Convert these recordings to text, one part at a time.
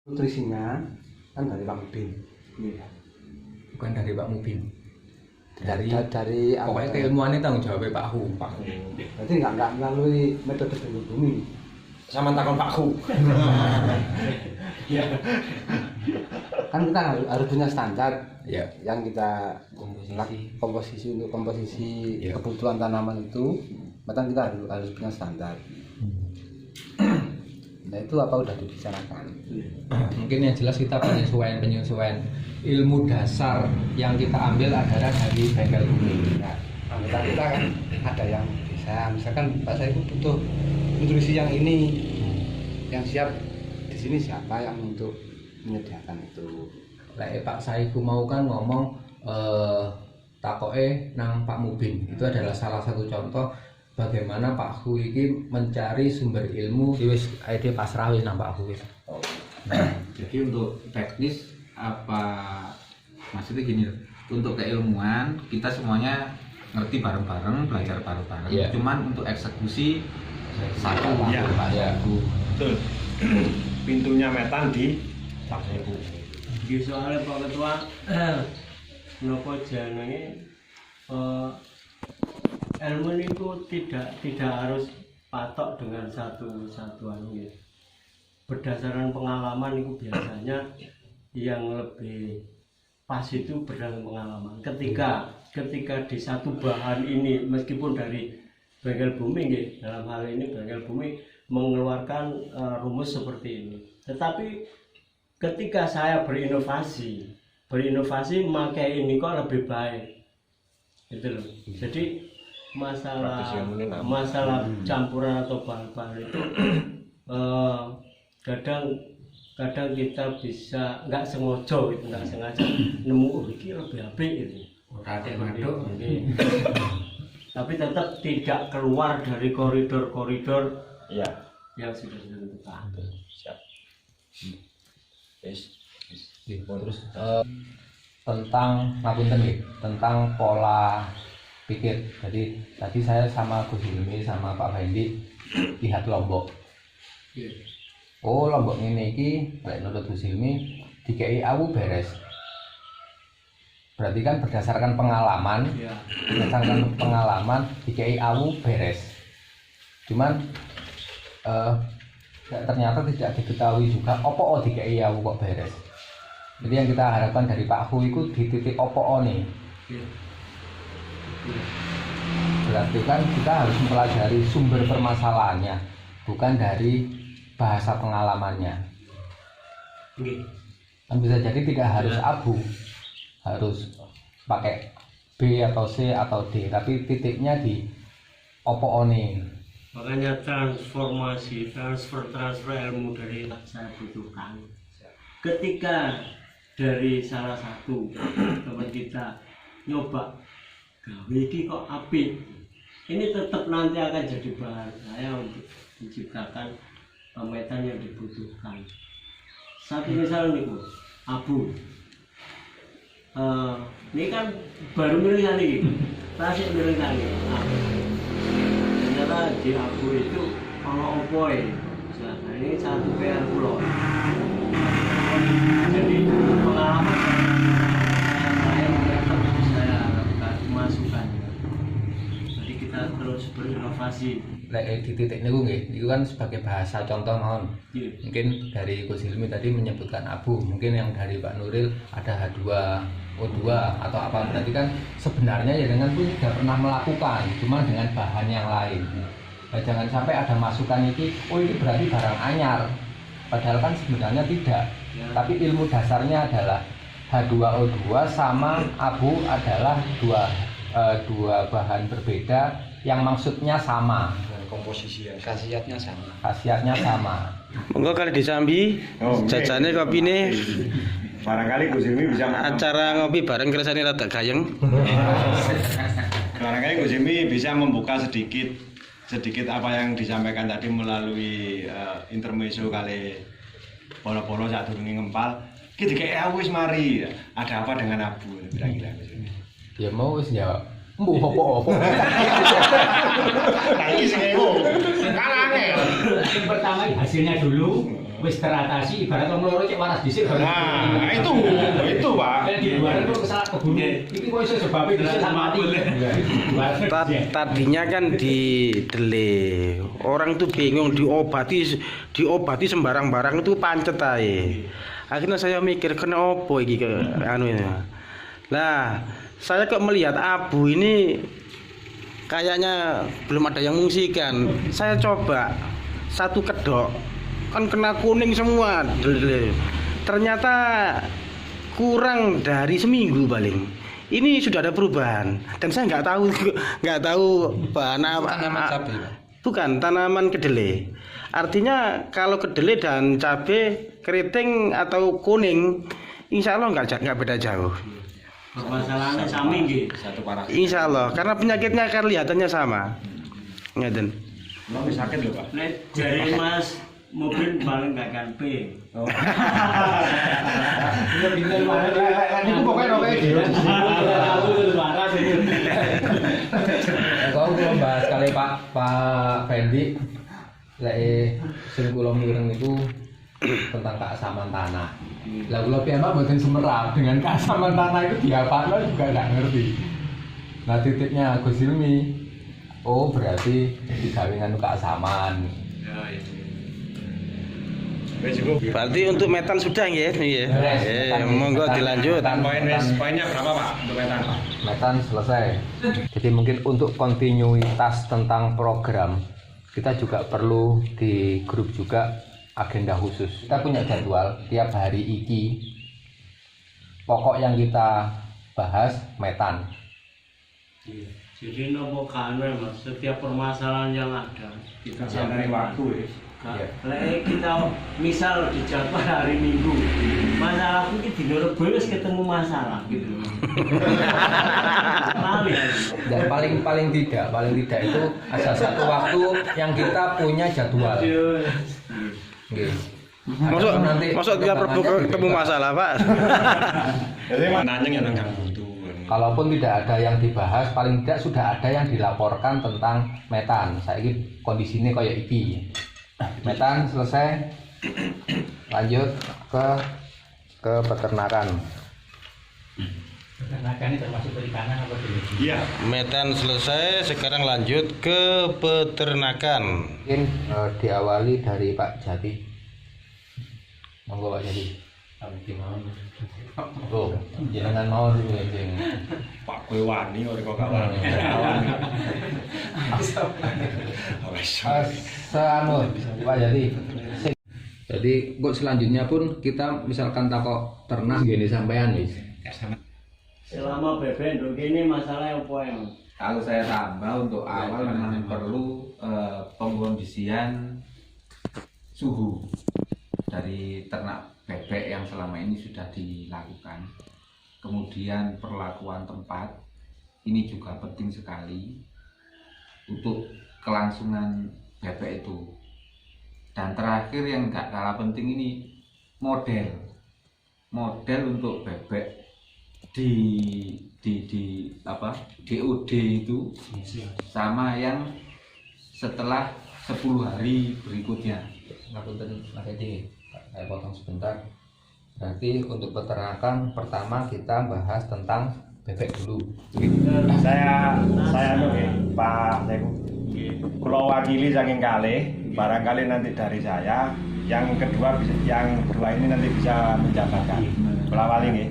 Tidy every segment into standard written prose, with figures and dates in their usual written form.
Nutrisinya kan dari Pak Mubin. Iya. Bukan dari Pak Mubin. Dari pokoknya keilmuannya tanggung jawab Pak Hu. Berarti nggak melalui metode bengkel bumi. Sama takon Pak Hu. Ya. Kan kita harus punya standar Ya. yang kita Komposisi. untuk komposisi Ya. kebutuhan tanaman itu, bahkan kita harus punya standar. Nah itu apa udah dibicarakan? Mungkin yang jelas kita penyesuaian ilmu dasar yang kita ambil adalah dari bengkel bumi. Nah, anggota kita kan ada yang bisa, misalkan Pak saya butuh nutrisi yang ini, yang siap di sini siapa yang untuk menyediakan itu? Pak Saiku mau kan ngomong takoke nang Pak Mubin. Itu adalah salah satu contoh bagaimana Pak Hu ini mencari sumber ilmu. Wis ide pasrah wis nang Pak Hu wis. Jadi untuk teknis apa maksudnya gini loh. Untuk keilmuan kita semuanya ngerti bareng-bareng, belajar bareng-bareng. Yeah. Cuman untuk eksekusi satu Ya. Pak Saiku. Betul. Pintunya Metan di Pak Saiku. Di soalnya Pak Ketua, nopo jenenge ilmu itu tidak harus patok dengan satu ya. Berdasarkan pengalaman itu biasanya yang lebih pas itu berdasarkan pengalaman. Ketika di satu bahan ini meskipun dari bengkel bumi ya, dalam hal ini bengkel bumi mengeluarkan rumus seperti ini. Tetapi ketika saya berinovasi memakai ini kok lebih baik. Gitu loh. Jadi masalah campuran atau bahan-bahan itu kadang kita bisa nggak sengaja nemu ini lebih apik gitu. Tapi tetap tidak keluar dari koridor Iya. yang sudah ditentukan. Siap. Terus tentang pola pikir. Jadi tadi saya sama Gus Hilmi sama Pak Fendi lihat Lombok. Oh Lombok ini lek menurut Gus Hilmi dikei awu beres. Berarti kan berdasarkan pengalaman, dikei awu beres. Cuman ternyata tidak diketahui juga opo dikei awu kok beres. Jadi yang kita harapkan dari Pak Hu itu di titik opo nih. Berarti kan kita harus mempelajari sumber permasalahannya, bukan dari bahasa pengalamannya. Kan bisa jadi tidak harus abu, harus pakai B atau C atau D, tapi titiknya di opo nih. Makanya transfer ilmu dari yang saya butuhkan. Ketika dari salah satu teman kita nyoba gawe iki kok apik, ini tetap nanti akan jadi bahan saya untuk menciptakan pemetaan yang dibutuhkan. Satu misal nih Bu, abu. Ini kan baru miringan nih, tasik miringan nih. Ternyata di abu itu kalau opoy, nah ini satu PR pulau. Jadi pengalaman saya saya harapkan masukan. Jadi kita terus berinovasi. Di titik niku nggih, itu kan sebagai bahasa contoh mawon. Yeah. Mungkin dari Gus Hilmi tadi menyebutkan abu, mungkin yang dari Pak Nuril ada H2O2 atau apa, berarti kan sebenarnya ya dengan pun sudah pernah melakukan, cuma dengan bahan yang lain. Nah, jangan sampai ada masukan ini, oh ini berarti barang anyar, padahal kan sebenarnya tidak. Ya. Tapi ilmu dasarnya adalah H2O2 sama abu adalah dua bahan berbeda yang maksudnya sama. Komposisi ya. Khasiatnya sama. Monggo kali disambi jajane kopine. Barangkali Gus Hilmi bisa Acara ngopi bareng kersane rada gayeng. barangkali Gus Hilmi bisa membuka sedikit apa yang disampaikan tadi melalui intermezzo kali polo-polo saat durunge ngempal. Ki dikek wis mari. Ada apa dengan abu kira-kira Gus Hilmi? Ya mau wis jawab. Mbuh apa-apa. Nah iki sing ewo. Kalane. Yang pertama hasil hasilnya dulu wis teratasi, ibarat wong loro cek waras dhisik baru. Nah, itu Pak. Di luar itu kesalah kebun. Iki kok iso sebabnya dhisik mati. Tadinya kan didele. Orang tuh bingung diobati sembarang barang itu pancet ae. Akhirnya saya mikir kena opo iki ke anu ini. Nah, saya kok melihat abu ini kayaknya belum ada yang mengungsikan. Saya coba satu kedok kan kena kuning semua. Ternyata kurang dari seminggu paling. Ini sudah ada perubahan dan saya nggak tahu bahan apa. Tanaman cabai, Pak. Bukan tanaman kedelai. Artinya kalau kedelai dan cabai keriting atau kuning, insya Allah nggak beda jauh. Masalahnya sami nggih. Satu parah. Insya Allah, karena penyakitnya kelihatannya sama. Ngeten. Mau sakit lho Pak. Nek jare Mas mobil paling gak kan P. Itu pokoknya Kalau bahas kali Pak Fendi, lek sing kula mireng itu tentang keasaman tanah. Lah kula piyambak mboten sumerap dengan keasaman tanah itu diapakno juga nggak ngerti. Nah titiknya Gus Hilmi, oh berarti digawe nganu keasaman. Berarti untuk metan sudah ya? Iya. Monggo dilanjut. Poinnya berapa Pak untuk metan? Metan selesai. Jadi mungkin untuk kontinuitas tentang program kita juga perlu di grup juga agenda khusus. Kita punya jadwal tiap hari iki. Pokok yang kita bahas metan. Jadi nopo kana Mas, setiap permasalahan yang ada kita Dari waktu ya. Lek kita misal di jadwal hari Minggu, masalahku ini dino Rebo wis ketemu masalah gitu. Dan paling tidak itu ada satu waktu yang kita punya jadwal. Nggih. Masuk tiap Rebo ketemu masalah, Pak. Jadi nanya yang nang butuh. Kalaupun tidak ada yang dibahas, paling tidak sudah ada yang dilaporkan tentang metan. Saiki kondisinya kayak iki. Metan selesai, lanjut ke peternakan. Peternakan ini termasuk perikanan apa dulu? Iya. Metan selesai, sekarang lanjut ke peternakan. Mungkin diawali dari Pak Jati. Monggo Pak Jati. Oh, jangan mau dulu ya, Jeng. Pak kowe wani kok gak wani. Pak Jati. Jadi kok selanjutnya pun kita misalkan takok ternak gini sampean wis. Selama bebek nduk ini masalah apa ya? Kalau saya tambah untuk awal memang perlu pengkondisian suhu dari ternak bebek yang selama ini sudah dilakukan. Kemudian perlakuan tempat ini juga penting sekali untuk kelangsungan bebek itu. Dan terakhir yang nggak kalah penting ini model untuk bebek di DOD itu sama yang setelah 10 hari berikutnya. Ngapunten Mas Edi, saya potong sebentar. Berarti untuk peternakan pertama kita bahas tentang bebek dulu. Saya Pak Teguh. Kalau wakili saking kalih, barangkali nanti dari saya, yang kedua ini nanti bisa menjabarkan. Kalau wali nih,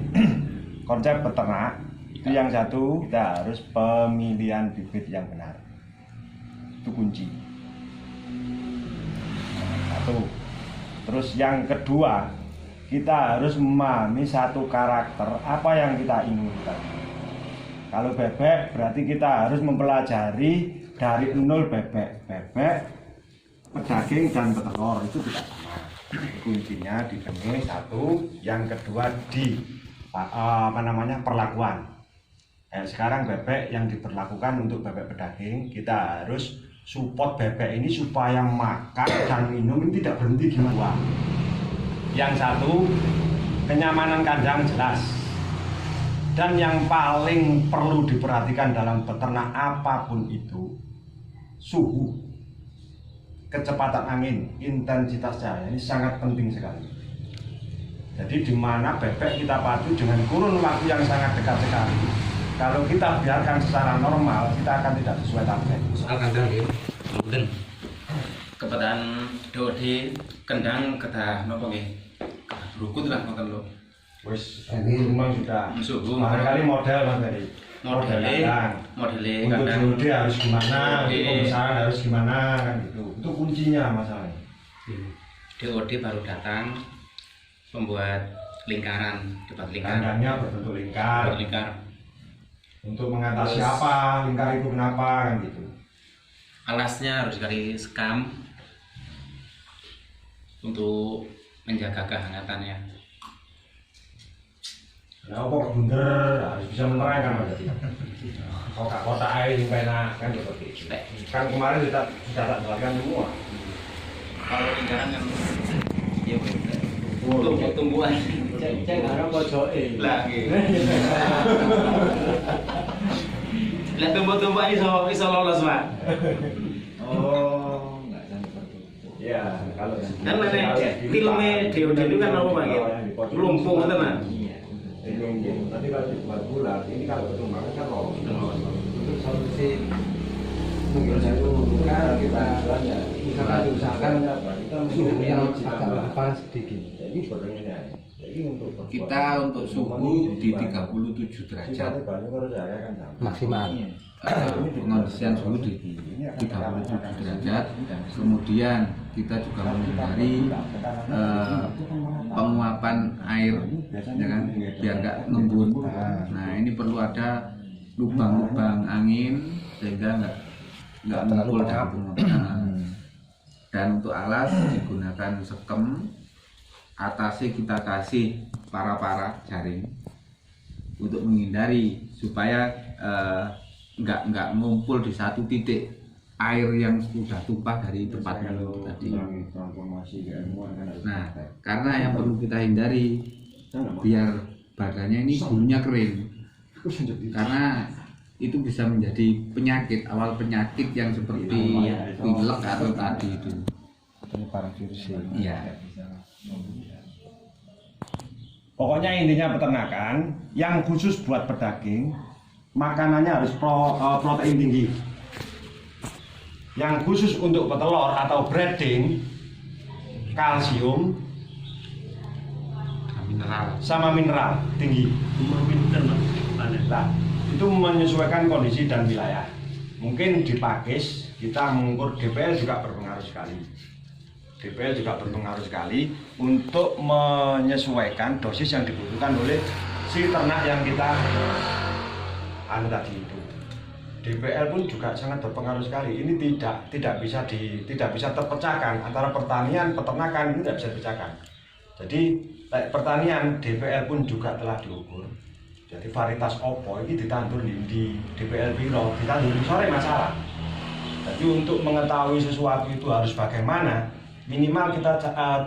konsep peternak itu yang satu kita harus pemilihan bibit yang benar. Itu kunci. Satu. Terus yang kedua, kita harus memahami satu karakter apa yang kita inginkan. Kalau bebek berarti kita harus mempelajari dari nol bebek, pedaging dan petelur itu tidak sama. Kuncinya di benih satu, yang kedua di perlakuan. Sekarang bebek yang diperlakukan untuk bebek pedaging kita harus support bebek ini supaya makan dan minum ini tidak berhenti gimana. Yang satu, kenyamanan kandang jelas. Dan yang paling perlu diperhatikan dalam peternak apapun itu, suhu. kecepatan angin, intensitas cahaya ini sangat penting sekali. Jadi di mana bebek kita padu dengan kurun waktu yang sangat dekat sekali. Kalau kita biarkan secara normal, kita akan tidak sesuai target. Soal kandang ya, kemudian kepadaan DOD kendang kedah nopo nggih? Kedah berukut lah ngoten lho. Wis memang sudah Suhu barangkali model Mas Ferry. modele Untuk kandang. DOD harus gimana, DOD. untuk pembesaran harus gimana kan gitu. Itu kuncinya masalahnya. DOD baru datang membuat lingkaran, dibuat lingkaran. Kandangnya berbentuk lingkar. Lingkar. Untuk mengatasi apa, lingkar itu kenapa kan gitu. Alasnya harus dikali sekam untuk menjaga kehangatannya. Nah, kok bunder harus bisa menerangkan Mas Ferry. Kotak-kotak air yang enak kan seperti itu. Kan kemarin sudah tak jelaskan semua. Kalau lingkaran kan ya Oh, tumbuhan. Cek arep pojoke. Lah nggih. Lah tumbuh-tumbuhan iso lolos, Pak. Oh, enggak seperti itu. Ya, kalau Kan filmnya DOD itu kan apa Pak? Melumpung ngoten Pak. Nanti kalau dibuat bulat, ini kalau perkembangan kan untuk solusi mungkin saya kan kita misalkan diusahakan kita suhu yang agak panas sedikit. Jadi sebenarnya Kita untuk suhu di 37 derajat. Maksimal. Pengondisian suhu di 37 derajat. Kemudian kita juga menghindari penguapan air, ya kan, biar nggak ngembun. Nah ini perlu ada lubang-lubang angin sehingga nggak ngumpul dan untuk alas digunakan sekem, atasnya kita kasih para jaring untuk menghindari supaya nggak ngumpul di satu titik air yang sudah tumpah dari tempat minum tadi. Nah, karena yang perlu kita hindari biar badannya ini bulunya kering, karena itu bisa menjadi penyakit, awal penyakit yang seperti pilek atau tadi itu. penyebaran virus Iya. Pokoknya intinya peternakan yang khusus buat pedaging makanannya harus protein tinggi. Yang khusus untuk petelur atau breeding kalsium sama mineral tinggi. Nah, itu menyesuaikan kondisi dan wilayah. Mungkin di Pakis kita mengukur DPL juga berpengaruh sekali. DPL juga berpengaruh sekali untuk menyesuaikan dosis yang dibutuhkan oleh si ternak yang kita tadi itu. DPL pun juga sangat berpengaruh sekali. Ini tidak bisa terpecahkan antara pertanian, peternakan, ini tidak bisa dipecahkan. Jadi pertanian DPL pun juga telah diukur. Jadi varietas opo ini ditandur di DPL piro, ditandur di sore masalah. Jadi untuk mengetahui sesuatu itu harus bagaimana, minimal kita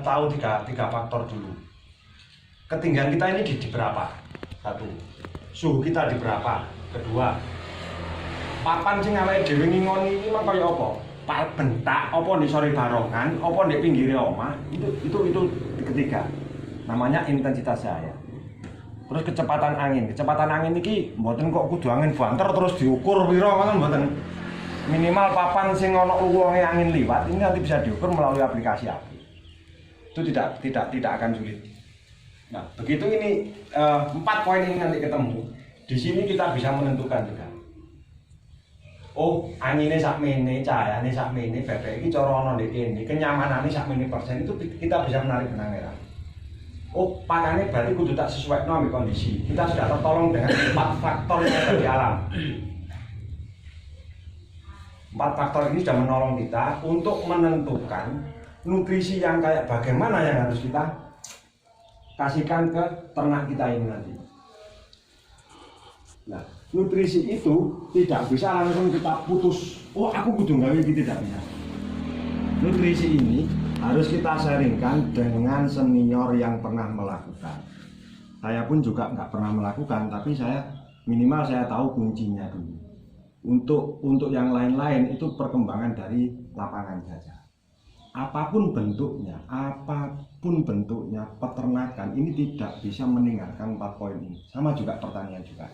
tahu tiga faktor dulu. Ketinggian kita ini di berapa? Satu, suhu kita di berapa? Kedua, papan sing awake dhewe ngingoni iki mah kaya apa? Bentak apa di sore barongan, apa di pinggir omah, itu ketiga. Namanya intensitas cahaya. Terus kecepatan angin iki mboten kok kudu angin banter terus diukur piro ngoten mboten. Minimal papan sing ana uwonge angin liwat ini nanti bisa diukur melalui aplikasi API. Itu tidak akan sulit. Nah, begitu ini 4 poin ini nanti ketemu. Di sini kita bisa menentukan juga. Oh, anginnya sakmene, cahayane sakmene, bebek iki cara ana ndek kene, kenyamanane sakmene persen itu kita bisa menarik benang merah. Oh, pakannya berarti kudu tak sesuai dengan kondisi. Kita sudah tertolong dengan 4 faktor yang ada di alam. 4 faktor ini sudah menolong kita untuk menentukan nutrisi yang kayak bagaimana yang harus kita kasihkan ke ternak kita ini nanti. Nah, nutrisi itu tidak bisa langsung kita putus. Oh, aku kudu gawe iki, tidak bisa. Nutrisi ini harus kita sharingkan dengan senior yang pernah melakukan. Saya pun juga nggak pernah melakukan, tapi minimal saya tahu kuncinya dulu. Untuk yang lain-lain itu perkembangan dari lapangan saja. apapun bentuknya peternakan ini tidak bisa meninggalkan 4 poin ini. Sama juga pertanian juga.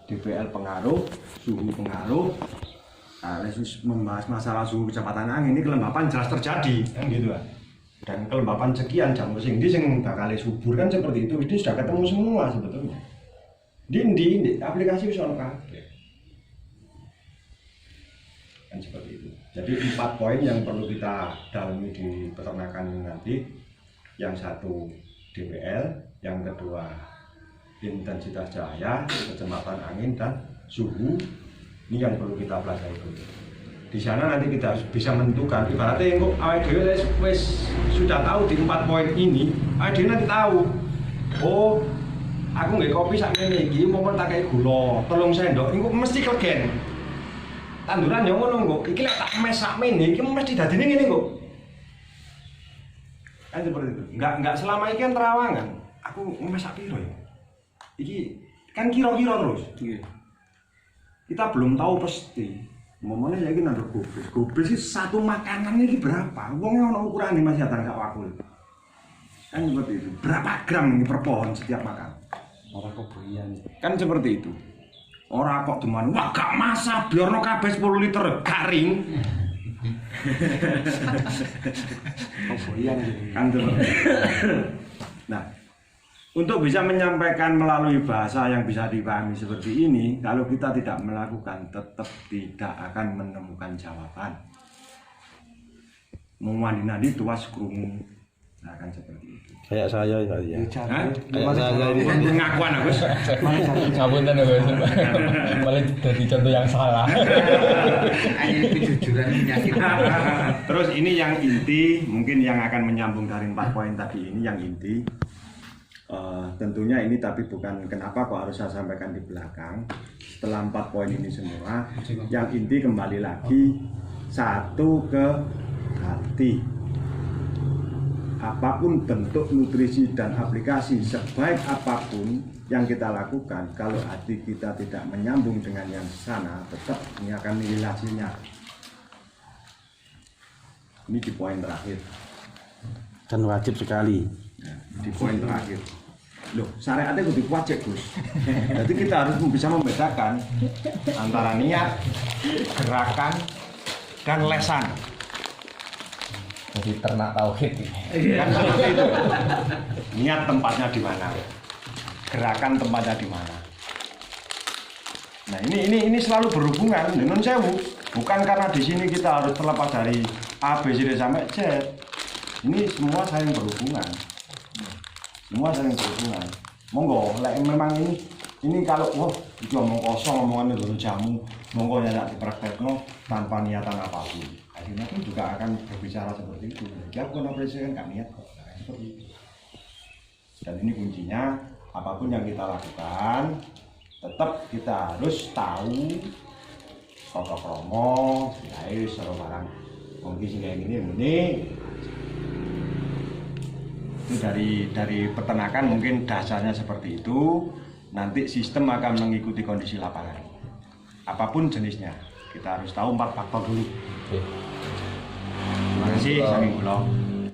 DPL pengaruh, suhu pengaruh. Nah, Yesus membahas masalah suhu kecepatan angin ini kelembapan jelas terjadi kan gitu kan. Dan kelembapan sekian jam sing bakal subur kan seperti itu. Ini sudah ketemu semua sebetulnya. Di aplikasi bisa kabeh. Kan seperti itu. Jadi 4 poin yang perlu kita dalami di peternakan ini nanti. Yang satu DPL, yang kedua intensitas cahaya, kecepatan angin dan suhu. Ini yang perlu kita pelajari dulu. Di sana nanti kita harus bisa menentukan. Ibaratnya kok awake dhewe wis sudah tahu di 4 poin ini, awake dhewe nanti tahu. Oh, aku nggak kopi sak ngene iki, mau tak kei gula 3 sendok, iku mesti klegen. Tanduran yo ngono kok. Iki lek tak mes sak mene iki mesti dadine ngene kok. Kan seperti itu. Enggak selama iki kan terawangan. Aku mes sak piro ya? Iki kan kira-kira terus. Kita belum tahu pasti. Momennya ya iki nang gobes. Gobes iki satu makanan iki berapa? Wongnya ono ukurane Mas Yatan gak wakul. Kan seperti itu. Berapa gram ini per pohon setiap makan? Orang kebuian. Kan seperti itu. Ora kok teman, wah gak masak biarno kabeh 10 liter garing. Kebuian Kan seperti itu. Nah, untuk bisa menyampaikan melalui bahasa yang bisa dipahami seperti ini, kalau kita tidak melakukan tetap tidak akan menemukan jawaban. Mengwandi tuas krungu. Nah, kan seperti itu. Kayak saya ya. Hah? Kayak saya ini. Pengakuan aku. Ngapunten ya Gus. Malah jadi contoh yang salah. Hanya kejujuran menyakit. Terus ini yang inti, mungkin yang akan menyambung dari 4 poin tadi ini yang inti. Tentunya ini tapi bukan kenapa kok harus saya sampaikan di belakang. Setelah 4 poin ini semua, yang inti kembali lagi satu ke hati. Apapun bentuk nutrisi dan aplikasi sebaik apapun yang kita lakukan, kalau hati kita tidak menyambung dengan yang sana, tetap ini akan nilai hasilnya. Ini di poin terakhir. Dan wajib sekali. Nah, di poin terakhir. Loh, syariatnya kudu wajib, Gus. Jadi kita harus bisa membedakan antara niat, gerakan, dan lesan. Jadi ternak tauhid ini. Kan seperti itu. Niat tempatnya di mana, gerakan tempatnya di mana. Nah ini selalu berhubungan dengan sewu. Bukan karena di sini kita harus terlepas dari A, B, C, D sampai Z. Ini semua saling berhubungan. Semua saling berhubungan. Monggo, memang ini kalau itu omong kosong, omongan dulu jamu, monggo ya dipraktekno tanpa niatan apapun. Akhirnya pun juga akan berbicara seperti itu. Jadi aku kan apresiasi kan niat kok, seperti itu. Dan ini kuncinya, apapun yang kita lakukan, tetap kita harus tahu tata krama, ya seru barang. Mungkin sing kayak gini. Itu dari peternakan mungkin dasarnya seperti itu. Nanti sistem akan mengikuti kondisi lapangan. Apapun jenisnya, kita harus tahu 4 faktor dulu. Terima kasih, saking kula.